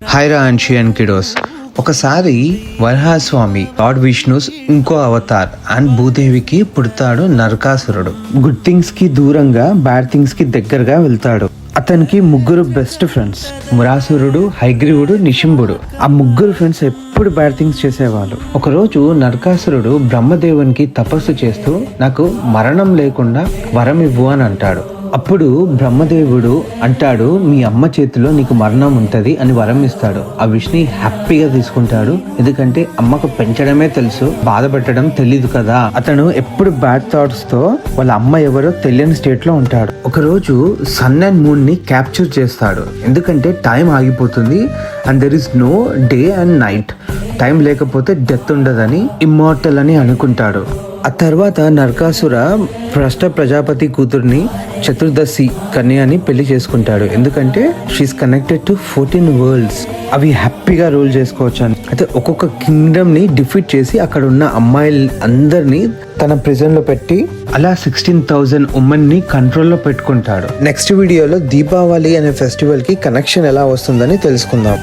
హైరా అన్షియన్ kiddos. ఒకసారి Varahaswamy lord Vishnu's ఇంకో Avatar and భూదేవికి పుడతాడు నరకాసురుడు. గుడ్ థింగ్స్ కి దూరంగా బ్యాడ్ థింగ్స్ కి దగ్గరగా వెళ్తాడు. అతనికి ముగ్గురు బెస్ట్ ఫ్రెండ్స్, మురాసురుడు, హైగ్రీవుడు, నిశింభుడు. ఆ ముగ్గురు ఫ్రెండ్స్ ఎప్పుడు బ్యాడ్ థింగ్స్ చేసేవాళ్ళు. ఒకరోజు నరకాసురుడు బ్రహ్మదేవునికి తపస్సు చేస్తూ నాకు మరణం లేకుండా వరం ఇవ్వు అని అంటాడు. అప్పుడు బ్రహ్మదేవుడు అంటాడు, మీ అమ్మ చేతిలో నీకు మరణం ఉంటది అని వరం ఇస్తాడు. ఆ విష్ణు హ్యాపీగా తీసుకుంటాడు, ఎందుకంటే అమ్మకు పెంచడమే తెలుసు, బాధ పెట్టడం తెలీదు కదా. అతను ఎప్పుడు బ్యాడ్ థాట్స్ తో వాళ్ళ అమ్మ ఎవరో తెలియని స్టేట్ లో ఉంటాడు. ఒకరోజు సన్ అండ్ మూన్ ని క్యాప్చర్ చేస్తాడు, ఎందుకంటే టైం ఆగిపోతుంది and there is no day and night. Time లేకపోతే డెత్ ఉండదని, ఇమ్మార్టల్ అని అనుకుంటాడు. ఆ తర్వాత నరకాసుర భ్రష్ట ప్రజాపతి కూతుర్ని చతుర్దశి కన్యని పెళ్లి చేసుకుంటాడు, ఎందుకంటే షీఈస్ కనెక్టెడ్ టు 14 వరల్డ్స్. అవి హ్యాపీగా రూల్ చేసుకోవచ్చు అని. అయితే ఒక్కొక్క కింగ్డమ్ ని డిఫీట్ చేసి అక్కడ ఉన్న అమ్మాయిలు అందరినీ తన ప్రిజన్ లో పెట్టి అలా 16,000 ఉమెన్ ని కంట్రోల్లో పెట్టుకుంటాడు. నెక్స్ట్ వీడియోలో దీపావళి అనే ఫెస్టివల్ కి కనెక్షన్ ఎలా వస్తుందని తెలుసుకుందాం.